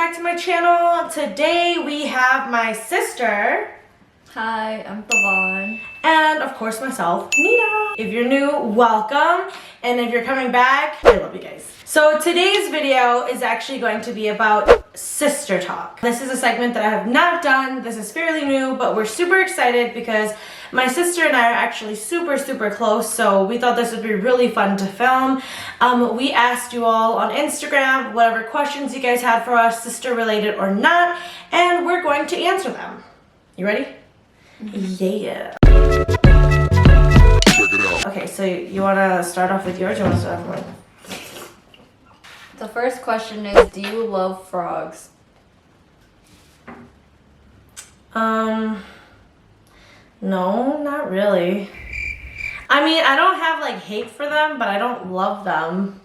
back to my channel. Today we have my sister. Hi, I'm Tavon. And of course myself, Nina. If you're new, welcome. And if you're coming back, I love you guys. So today's video is actually going to be about sister talk. This is a segment that I have not done. This is fairly new, but we're super excited because my sister and I are actually super close, so we thought this would be really fun to film. We asked you all on Instagram whatever questions you guys had for us, sister related or not, and we're going to answer them. You ready? Yeah. Check it out. Okay, so you want to start off with yours or you want to start off with mine? The first question is, do you love frogs? No, not really. I mean, I don't have like hate for them, but I don't love them.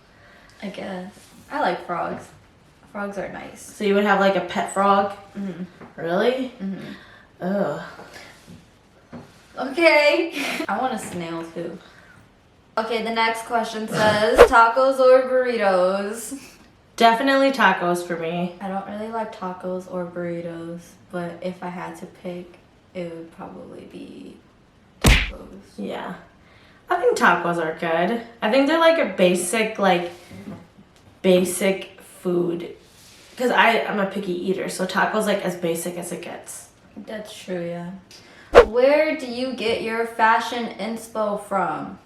I guess. I like frogs. Frogs are nice. So you would have like a pet frog? Mm-hmm. Really? Mm-hmm. Ugh. Okay. I want a snail too. Okay, the next question says, tacos or burritos? Definitely tacos for me. I don't really like tacos or burritos, but if I had to pick, it would probably be tacos. Yeah. I think tacos are good. I think they're like a basic food. Because I'm a picky eater, so tacos like as basic as it gets. That's true, yeah. Where do you get your fashion inspo from?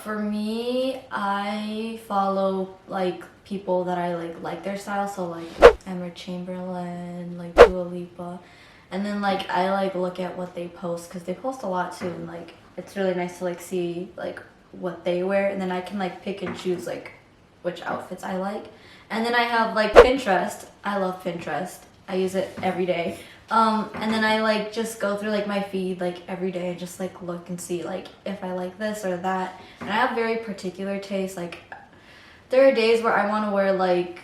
For me, I follow like people that I like their style, so like Emma Chamberlain, like Dua Lipa, and then like I like look at what they post because they post a lot too, and like it's really nice to like see like what they wear, and then I can like pick and choose like which outfits I like. And then I have like Pinterest. I love Pinterest. I use it every day. And then I like just go through like my feed like every day and just like look and see like if I like this or that. And I have very particular tastes. Like there are days where I want to wear like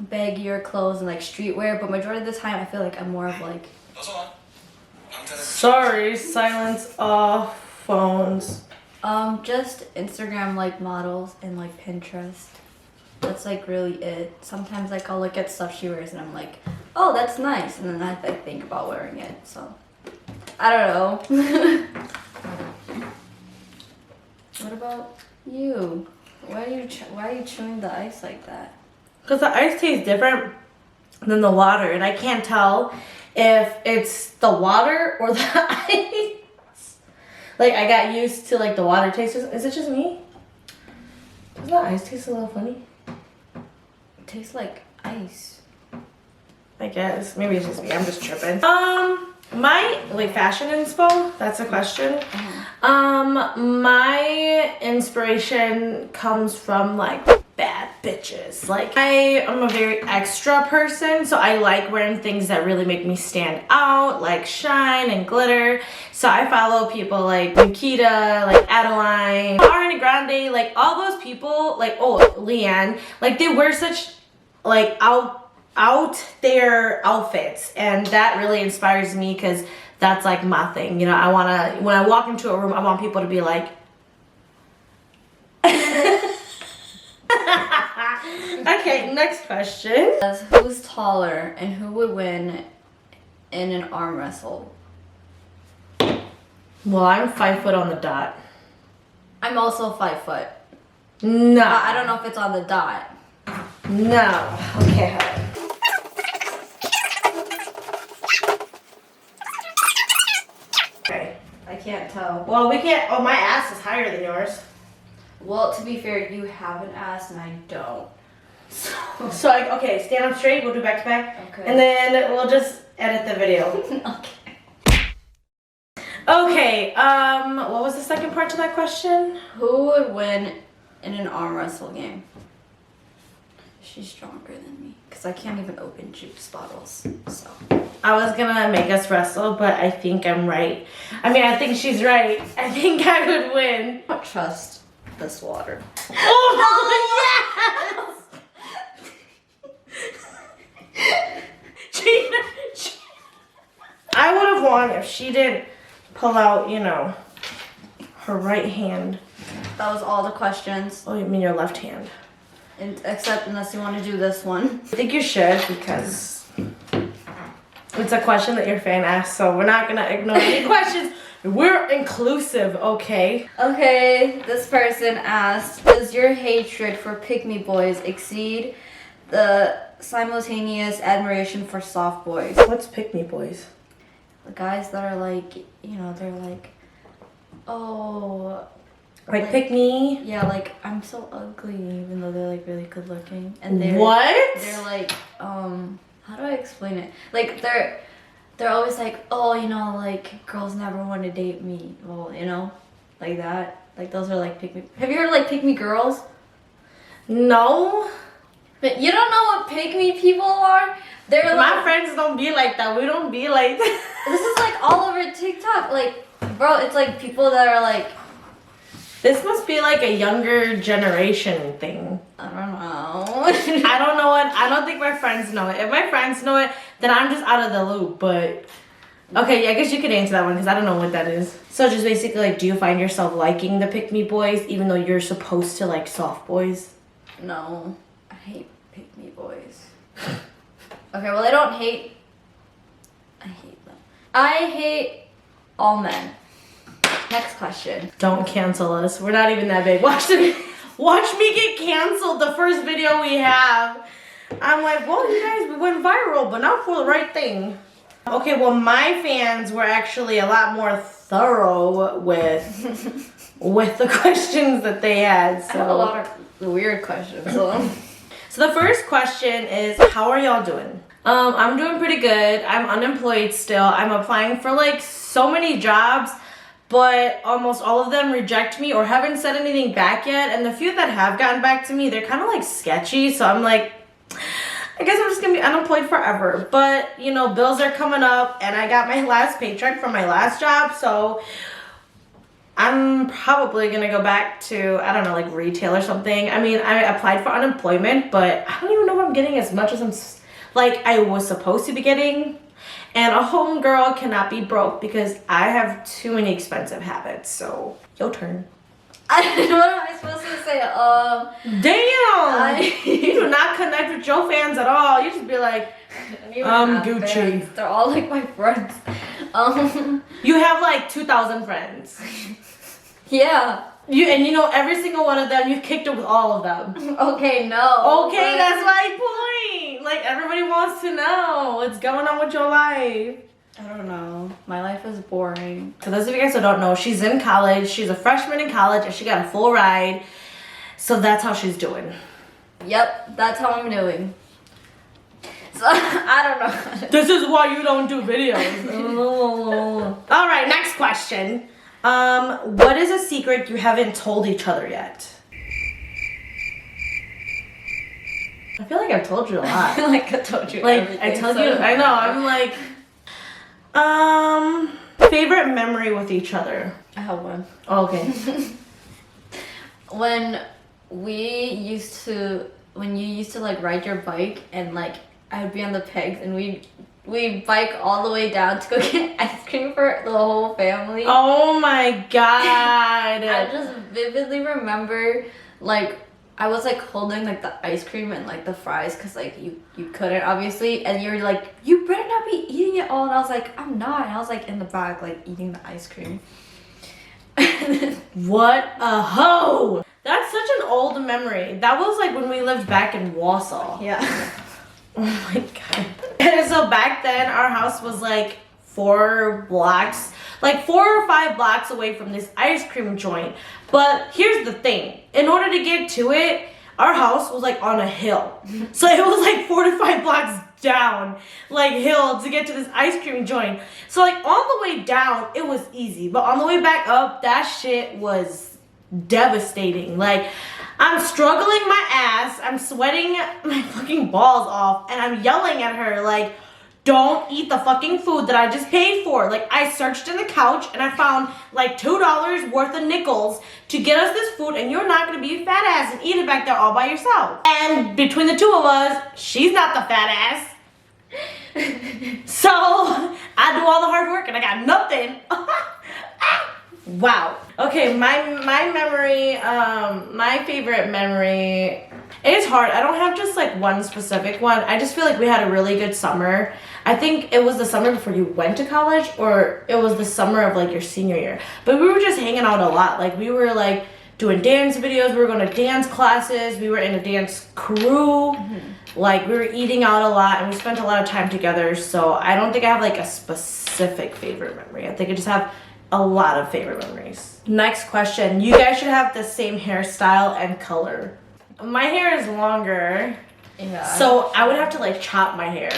baggier clothes and like streetwear, but majority of the time I feel like I'm more of like. Sorry, silence off phones. Just Instagram like models and like Pinterest. That's like really it. Sometimes like I'll look at stuff she wears and I'm like, oh, that's nice, and then I like, think about wearing it. So I don't know. What about you? Why are you chewing the ice like that? Because the ice tastes different than the water, and I can't tell if it's the water or the ice. Like I got used to like the water taste. Is it just me? Does the ice taste a little funny? It tastes like ice. I guess. Maybe it's just me. I'm just tripping. My fashion inspo, that's a question. My inspiration comes from like bad bitches. Like I am a very extra person, so I like wearing things that really make me stand out, like shine and glitter. So I follow people like Nikita, like Adeline, Ariana Grande, like all those people, like Leanne, like they wear such like out there outfits, and that really inspires me because that's like my thing. You know, I want to, when I walk into a room, I want people to be like okay, next question. Who's taller and who would win in an arm wrestle? Well, I'm 5 foot on the dot. I'm also 5 foot. No. I don't know if it's on the dot. No. Okay, hold on. Okay. I can't tell. Well, we can't. Oh, my ass is higher than yours. Well, to be fair, you have an ass and I don't. So okay, stand up straight. We'll do back to back. Okay. And then we'll just edit the video. Okay. Okay. What was the second part to that question? Who would win in an arm wrestle game? She's stronger than me because I can't even open juice bottles. So. I was gonna make us wrestle, but I think I'm right. I mean, I think she's right. I think I would win. I don't trust this water. Oh, yes! I would have won if she didn't pull out, you know, her right hand. That was all the questions. Oh, you mean your left hand? Except unless you want to do this one. I think you should because it's a question that your fan asked, so we're not gonna ignore any questions. We're inclusive, okay? Okay, this person asked, does your hatred for pygmy boys exceed the simultaneous admiration for soft boys? What's pygmy boys? The guys that are like, you know, they're like, oh... Like pick me? Yeah, like, I'm so ugly, even though they're like really good looking. And they're... What? They're like, how do I explain it? Like, they're always like, oh, you know, like, girls never want to date me. Well, you know, like that. Like, those are like pick me. Have you heard of like pick me girls? No. But you don't know what pick me people are? They're like... My friends don't be like that. We don't be like that. This is like all over TikTok. Like, bro, it's like people that are like... This must be like a younger generation thing. I don't know. I don't know it. I don't think my friends know it. If my friends know it, then I'm just out of the loop. But okay, yeah, I guess you could answer that one because I don't know what that is. So just basically, like, do you find yourself liking the pick me boys even though you're supposed to like soft boys? No, I hate pick me boys. Okay, well, I don't hate. I hate them. I hate all men. Next question. Don't cancel us. We're not even that big. Watch me get canceled the first video we have. I'm like, well, you guys, we went viral, but not for the right thing. Okay, well, my fans were actually a lot more thorough with the questions that they had. So. I have a lot of weird questions. So the first question is, how are y'all doing? I'm doing pretty good. I'm unemployed still. I'm applying for like so many jobs, but almost all of them reject me or haven't said anything back yet. And the few that have gotten back to me, they're kind of like sketchy. So I'm like, I guess I'm just gonna be unemployed forever. But you know, bills are coming up and I got my last paycheck from my last job. So I'm probably gonna go back to, I don't know, like retail or something. I mean, I applied for unemployment, but I don't even know if I'm getting as much as I was supposed to be getting. And a homegirl cannot be broke because I have too many expensive habits. So, your turn. What am I supposed to say? Damn! You do not connect with your fans at all. You just be like, I'm Gucci. Fans. They're all like my friends. You have like 2,000 friends. Yeah. And you know every single one of them. You've kicked it with all of them. Okay, no. Okay, that's my point. Like, everybody wants to know what's going on with your life. I don't know. My life is boring. For those of you guys who don't know, she's in college. She's a freshman in college, and she got a full ride. So that's how she's doing. Yep, that's how I'm doing. So, I don't know. This is why you don't do videos. All right, next question. What is a secret you haven't told each other yet? I feel like I've told you a lot. I feel like I told you everything. I told you, I know, I'm like, favorite memory with each other. I have one. Oh, okay. When you used to like ride your bike and like I would be on the pegs and we bike all the way down to go get ice cream for the whole family. Oh my god. I just vividly remember like I was like holding like the ice cream and like the fries because like you couldn't obviously, and you're like, you better not be eating it all, and I was like, I'm not, and I was like in the back like eating the ice cream. What a hoe! That's such an old memory. That was like when we lived back in Warsaw. Yeah. Oh my god. And so back then our house was like 4 or 5 blocks away from this ice cream joint. But here's the thing. In order to get to it, our house was like on a hill. So it was like 4 to 5 blocks down, like hill, to get to this ice cream joint. So like on the way down, it was easy. But on the way back up, that shit was devastating. Like, I'm struggling my ass, I'm sweating my fucking balls off, and I'm yelling at her like, don't eat the fucking food that I just paid for. Like, I searched in the couch and I found like $2 worth of nickels to get us this food, and you're not gonna be a fat ass and eat it back there all by yourself. And between the two of us, she's not the fat ass. So I do all the hard work and I got nothing. Wow. Okay, my memory, my favorite memory, it's hard. I don't have just like one specific one. I just feel like we had a really good summer. I think it was the summer before you went to college, or it was the summer of like your senior year. But we were just hanging out a lot. Like we were like doing dance videos, we were going to dance classes, we were in a dance crew. Like we were eating out a lot, and we spent a lot of time together. So I don't think I have like a specific favorite memory. I think I just have a lot of favorite memories. Next question. You guys should have the same hairstyle and color. My hair is longer, Yeah. so I would have to like chop my hair,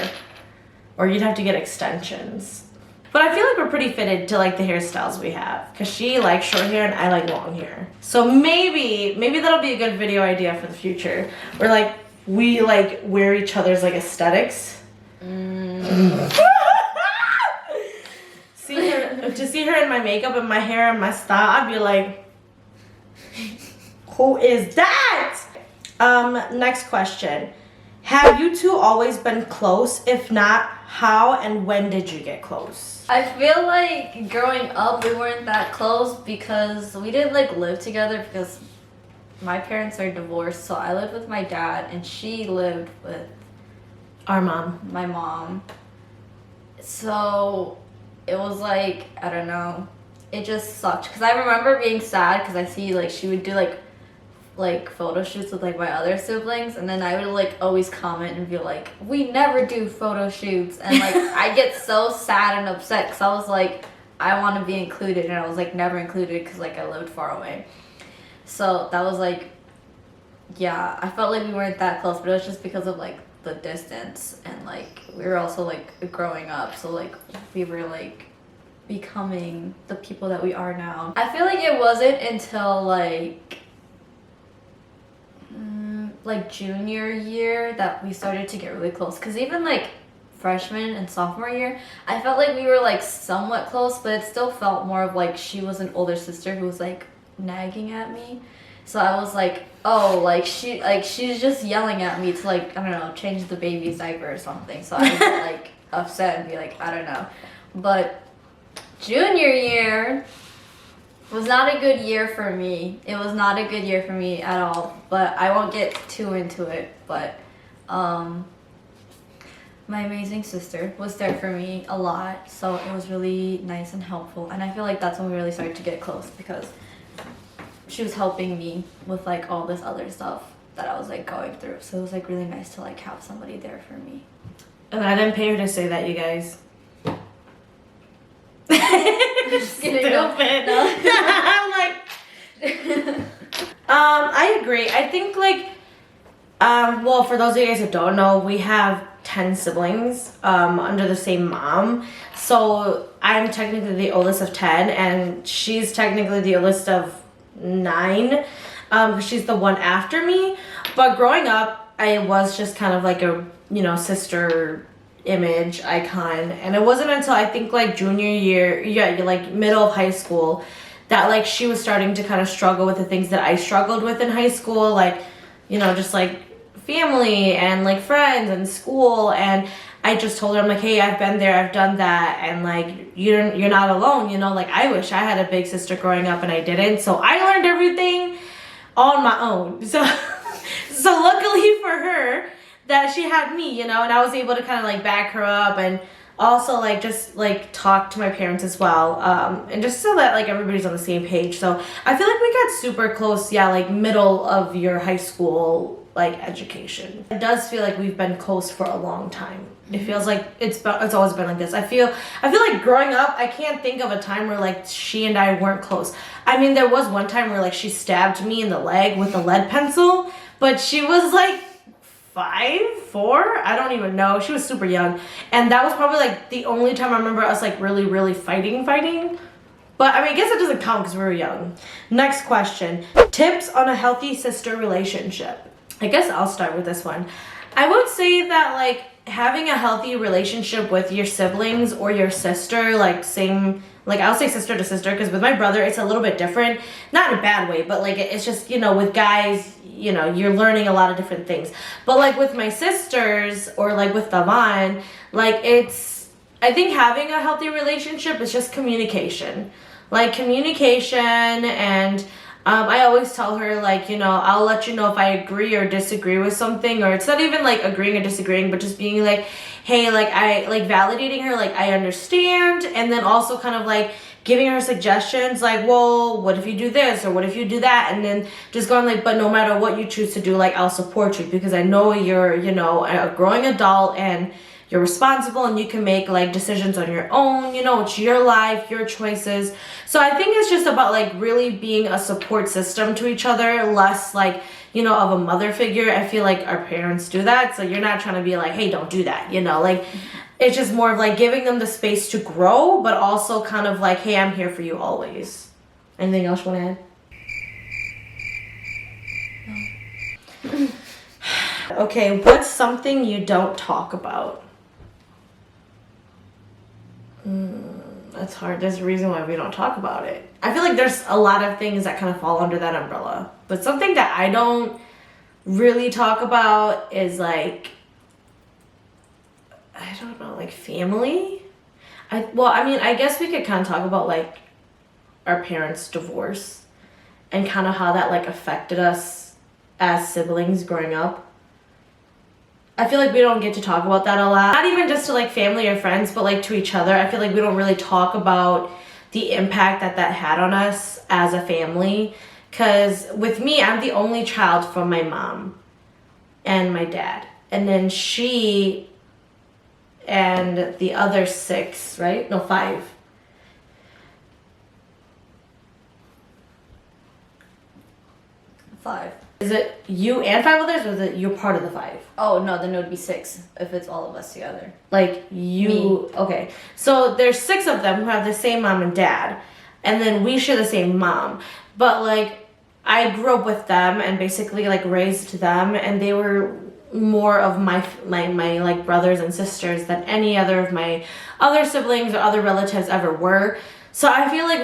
or you'd have to get extensions. But I feel like we're pretty fitted to like the hairstyles we have, because she likes short hair and I like long hair. So maybe that'll be a good video idea for the future, where like we like wear each other's like aesthetics. To see her in my makeup and my hair and my style, I'd be like, who is that? Next question. Have you two always been close? If not, how and when did you get close? I feel like growing up we weren't that close because we didn't like live together because my parents are divorced. So I lived with my dad and she lived with Our mom. my mom. So it was like, I don't know, it just sucked because I remember being sad because I see like she would do like photo shoots with like my other siblings, and then I would like always comment and be like, we never do photo shoots, and like I get so sad and upset because I was like, I want to be included, and I was like never included because like I lived far away. So that was like, yeah, I felt like we weren't that close, but it was just because of like the distance, and like we were also like growing up, so like we were like becoming the people that we are now. I feel like it wasn't until like junior year that we started to get really close, because even like freshman and sophomore year I felt like we were like somewhat close, but it still felt more of like she was an older sister who was like nagging at me. So I was like, oh, like she's just yelling at me to like, I don't know, change the baby's diaper or something. So I would get like upset and be like, I don't know. But junior year was not a good year for me. It was not a good year for me at all. But I won't get too into it. But my amazing sister was there for me a lot. So it was really nice and helpful. And I feel like that's when we really started to get close, because she was helping me with like all this other stuff that I was like going through. So it was like really nice to like have somebody there for me. And I didn't pay her to say that, you guys. Just kidding. Stupid. No. I'm like, I agree. I think like, well, for those of you guys that don't know, we have 10 siblings under the same mom. So I'm technically the oldest of 10, and she's technically the oldest of 9. She's the one after me. But growing up, I was just kind of like a, sister image icon, and it wasn't until I think like junior year, like middle of high school, that like she was starting to kind of struggle with the things that I struggled with in high school, like just like family and like friends and school. And I just told her, I'm like, hey, I've been there, I've done that, and like you're not alone. Like I wish I had a big sister growing up and I didn't, so I learned everything on my own. So luckily for her that she had me, and I was able to kind of like back her up, and also like just like talk to my parents as well, and just so that like everybody's on the same page. So I feel like we got super close, like middle of your high school like education. It does feel like we've been close for a long time. It feels like it's always been like this. I feel like growing up, I can't think of a time where like she and I weren't close. I mean, there was one time where like she stabbed me in the leg with a lead pencil, but she was like 5, 4, I don't even know. She was super young, and that was probably like the only time I remember us like really, really fighting. But I mean, I guess it doesn't count because we were young. Next question. Tips on a healthy sister relationship. I guess I'll start with this one. I would say that like having a healthy relationship with your siblings or your sister, like I'll say sister to sister, because with my brother it's a little bit different, not in a bad way, but like it's just, with guys, you're learning a lot of different things. But like with my sisters or like with Davan, like I think having a healthy relationship is just communication. like communication. And I always tell her, like, you know, I'll let you know if I agree or disagree with something, or it's not even like agreeing or disagreeing, but just being like, hey, like, I like validating her, like, I understand. And then also kind of like giving her suggestions, like, well, what if you do this, or what if you do that? And then just going like, but no matter what you choose to do, like, I'll support you, because I know you're, you know, a growing adult and you're responsible and you can make like decisions on your own. You know, it's your life, your choices. So I think it's just about like really being a support system to each other, less like, you know, of a mother figure. I feel like our parents do that. So you're not trying to be like, hey, don't do that, you know, like it's just more of like giving them the space to grow, but also kind of like, hey, I'm here for you always. Anything else you want to add? No. Okay, what's something you don't talk about? That's hard. There's a reason why we don't talk about it. I feel like there's a lot of things that kind of fall under that umbrella. But something that I don't really talk about is like, I don't know, like family. I guess we could kind of talk about like our parents' divorce and kind of how that like affected us as siblings growing up. I feel like we don't get to talk about that a lot. Not even just to like family or friends, but like to each other. I feel like we don't really talk about the impact that that had on us as a family. Because with me, I'm the only child from my mom and my dad. And then she and the other 6, right? No, 5. Is it you and 5 others, or is it you're part of the 5? Oh, no, then it would be 6 if it's all of us together. Like you, me. Okay. So there's 6 of them who have the same mom and dad, and then we share the same mom. But like, I grew up with them and basically like raised them, and they were more of my like brothers and sisters than any other of my other siblings or other relatives ever were. So I feel like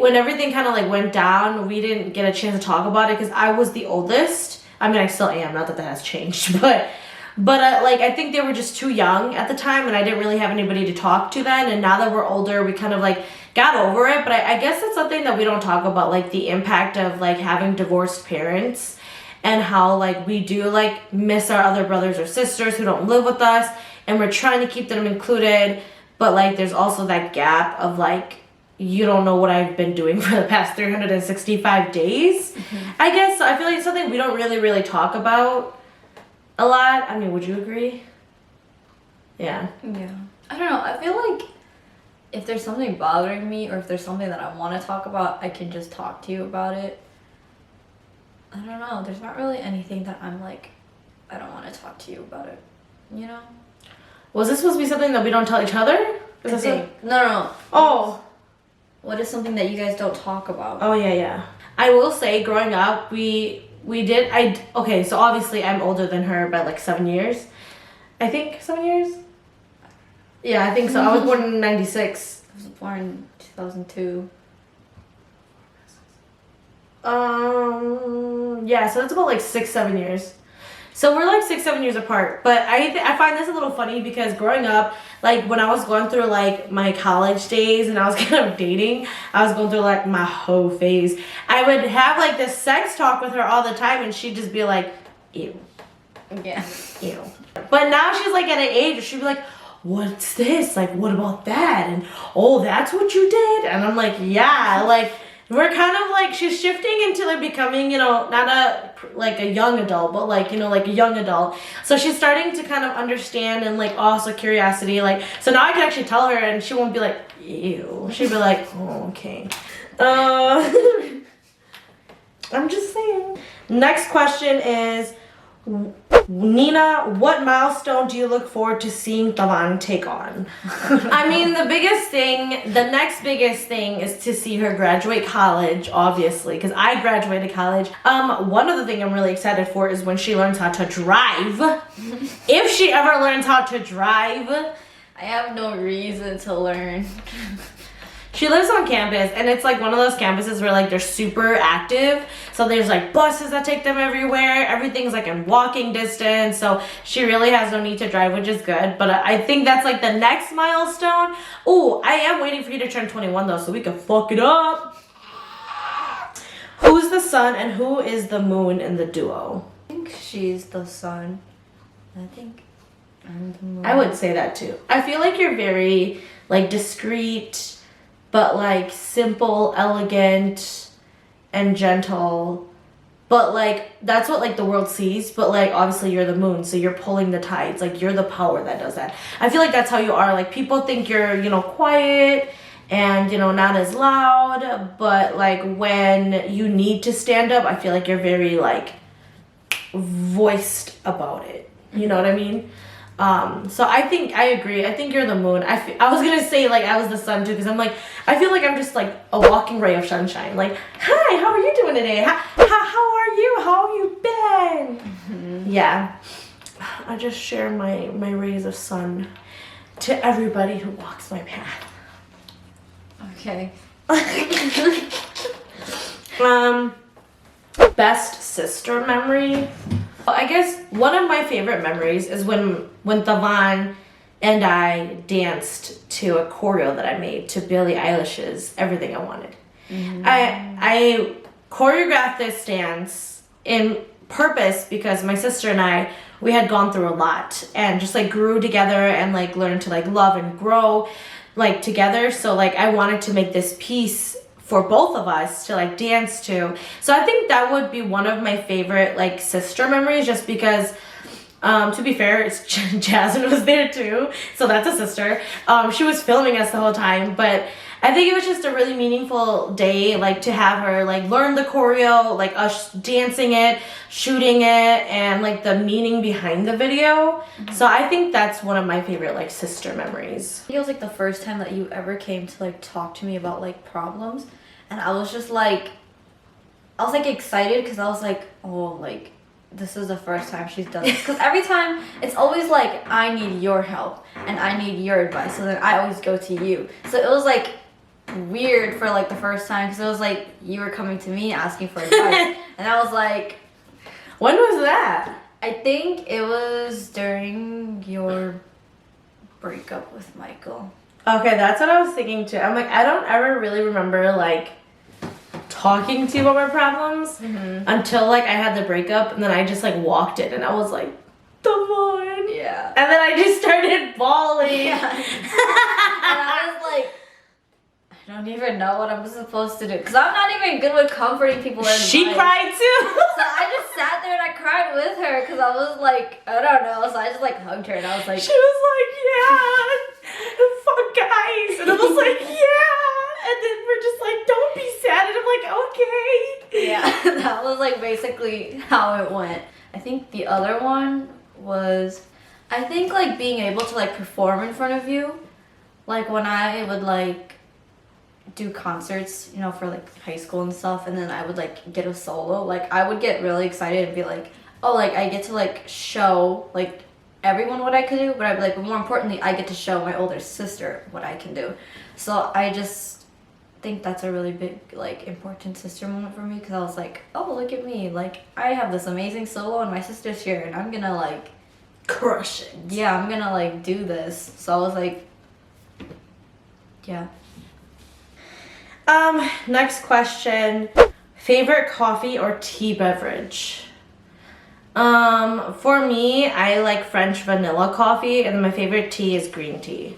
when everything kind of like went down, we didn't get a chance to talk about it because I was the oldest. I mean, I still am, not that has changed, but like I think they were just too young at the time, and I didn't really have anybody to talk to then. And now that we're older, we kind of like got over it. But I guess that's something that we don't talk about, like the impact of like having divorced parents, and how like we do like miss our other brothers or sisters who don't live with us, and we're trying to keep them included. But like there's also that gap of like, you don't know what I've been doing for the past 365 days. Mm-hmm. I guess I feel like it's something we don't really talk about a lot. I mean, would you agree? Yeah. Yeah. I don't know. I feel like if there's something bothering me, or if there's something that I want to talk about, I can just talk to you about it. I don't know. There's not really anything that I'm like, I don't want to talk to you about it. You know? Was this supposed to be something that we don't tell each other? No. Oh. What is something that you guys don't talk about? Oh, yeah. I will say, growing up, okay, so obviously I'm older than her by like 7 years. I think 7 years? Yeah, I think so. I was born in 96. I was born in 2002. Yeah, so that's about like 6-7 years. So we're like 6-7 years apart. But I find this a little funny because growing up, like when I was going through like my college days and I was kind of dating, I was going through like my hoe phase. I would have like this sex talk with her all the time, and she'd just be like, ew. Yeah. Ew. But now she's like at an age where she'd be like, what's this? Like, what about that? And oh, that's what you did? And I'm like, yeah, like we're kind of like, she's shifting into like becoming, you know, not a young adult, but like, you know, like a young adult. So she's starting to kind of understand, and like also curiosity. Like, so now I can actually tell her and she won't be like, ew. She'll be like, oh, okay. I'm just saying. Next question is, Nina, what milestone do you look forward to seeing Tavan take on? I mean, the next biggest thing is to see her graduate college, obviously, because I graduated college. One other thing I'm really excited for is when she learns how to drive. If she ever learns how to drive. I have no reason to learn. She lives on campus, and it's like one of those campuses where like they're super active. So there's like buses that take them everywhere. Everything's like in walking distance. So she really has no need to drive, which is good. But I think that's like the next milestone. Oh, I am waiting for you to turn 21 though, so we can fuck it up. Who's the sun and who is the moon in the duo? I think she's the sun. I think I'm the moon. I would say that too. I feel like you're very like discreet, but like simple, elegant, and gentle. But like that's what like the world sees. But like obviously you're the moon, so you're pulling the tides. Like you're the power that does that. I feel like that's how you are. Like people think you're, you know, quiet and, you know, not as loud. But like when you need to stand up, I feel like you're very like voiced about it. You know what I mean? So I think I agree. I think you're the moon. I was gonna say like I was the sun too, because I'm like I feel like I'm just like a walking ray of sunshine. Like, hi, how are you doing today? How are you? How have you been? Mm-hmm. Yeah, I just share my rays of sun to everybody who walks my path. Okay. Best sister memory. I guess one of my favorite memories is when Thavan and I danced to a choreo that I made to Billie Eilish's Everything I Wanted. Mm-hmm. I choreographed this dance in purpose because my sister and we had gone through a lot and just like grew together and like learned to like love and grow like together. So like I wanted to make this piece for both of us to like dance to. So I think that would be one of my favorite like sister memories, just because to be fair, it's Jasmine was there too, so that's a sister. She was filming us the whole time, but I think it was just a really meaningful day, like to have her like learn the choreo, like us dancing it, shooting it, and like the meaning behind the video. Mm-hmm. So I think that's one of my favorite like sister memories. It was like the first time that you ever came to like talk to me about like problems, and I was just like, I was like excited because I was like, oh, like this is the first time she's done this. Because every time it's always like I need your help and I need your advice, so then I always go to you. So it was like weird for like the first time because it was like you were coming to me asking for advice, and I was like, when was that? I think it was during your breakup with Michael. Okay, that's what I was thinking too. I'm like, I don't ever really remember like talking to you about my problems until like I had the breakup, and then I just like walked in and I was like, Devon. Yeah. And then I just started bawling. Yeah. And I was like, I don't even know what I'm supposed to do, because I'm not even good with comforting people. She cried too. So I just sat there and I cried with her because I was like, I don't know. So I just like hugged her and I was like, she was like, yeah, fuck guys. And I was like, yeah. And then we're just like, don't be sad. And I'm like, okay. Yeah, that was like basically how it went. I think the other one was, I think like being able to like perform in front of you. Like when I would like do concerts, you know, for like high school and stuff, and then I would like get a solo, like I would get really excited and be like, oh, like I get to like show like everyone what I could do, but I'd be like, but more importantly, I get to show my older sister what I can do. So I just think that's a really big like important sister moment for me, because I was like, oh, look at me, like I have this amazing solo and my sister's here and I'm gonna like crush it. Yeah, I'm gonna like do this. So I was like, yeah. Next question. Favorite coffee or tea beverage? For me, I like French vanilla coffee, and my favorite tea is green tea.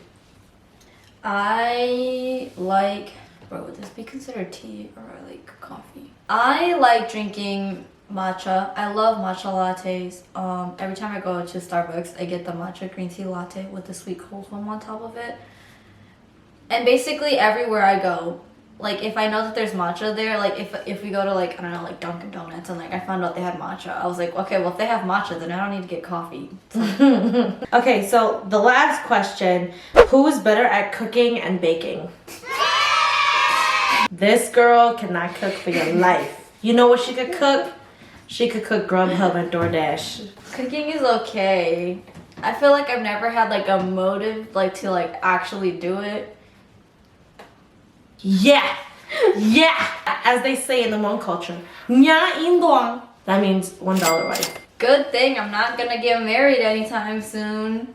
I like, would this be considered tea or like coffee? I like drinking matcha. I love matcha lattes. Every time I go to Starbucks, I get the matcha green tea latte with the sweet cold foam on top of it. And basically everywhere I go, like if I know that there's matcha there, like if we go to like, I don't know, like Dunkin' Donuts and like I found out they had matcha, I was like, okay, well if they have matcha, then I don't need to get coffee. Okay, so the last question, who's better at cooking and baking? This girl cannot cook for your life. You know what she could cook? She could cook Grubhub and DoorDash. Cooking is okay. I feel like I've never had like a motive like to like actually do it. Yeah. Yeah. As they say in the Hmong culture, Nya in Duong. That means $1 wife. Good thing I'm not gonna get married anytime soon.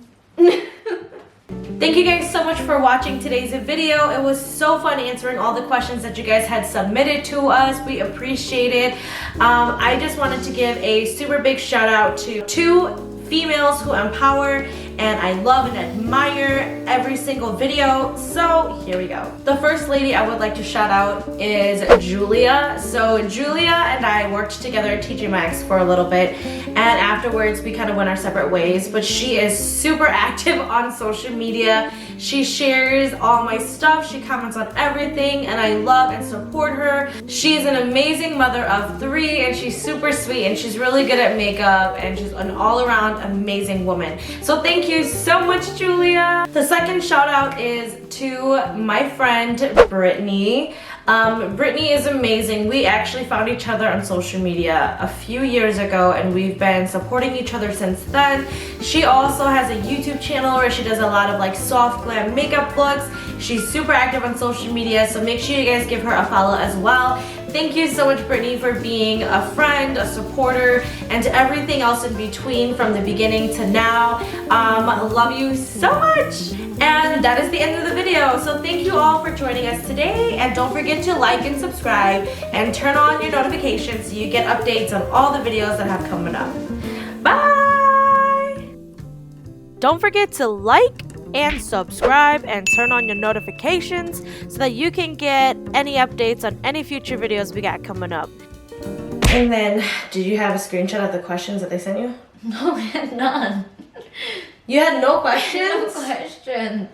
Thank you guys so much for watching today's video. It was so fun answering all the questions that you guys had submitted to us. We appreciate it. I just wanted to give a super big shout out to 2 females who empower, and I love and admire every single video. So here we go. The first lady I would like to shout out is Julia. So Julia and I worked together at TJ Maxx for a little bit, and afterwards we kind of went our separate ways, but she is super active on social media. She shares all my stuff, she comments on everything, and I love and support her. She's an amazing mother of 3, and she's super sweet, and she's really good at makeup, and she's an all-around amazing woman. So thank you so much, Julia. The second shout out is to my friend Brittany. Brittany is amazing. We actually found each other on social media a few years ago, and we've been supporting each other since then. She also has a YouTube channel where she does a lot of like soft glam makeup looks. She's super active on social media, so make sure you guys give her a follow as well. Thank you so much, Brittany, for being a friend, a supporter, and everything else in between from the beginning to now. Love you so much. And that is the end of the video. So thank you all for joining us today. And don't forget to like and subscribe and turn on your notifications so you get updates on all the videos that have coming up. Bye! Don't forget to like and subscribe and turn on your notifications so that you can get any updates on any future videos we got coming up. And then, did you have a screenshot of the questions that they sent you? No, I had none. You had no questions? No questions.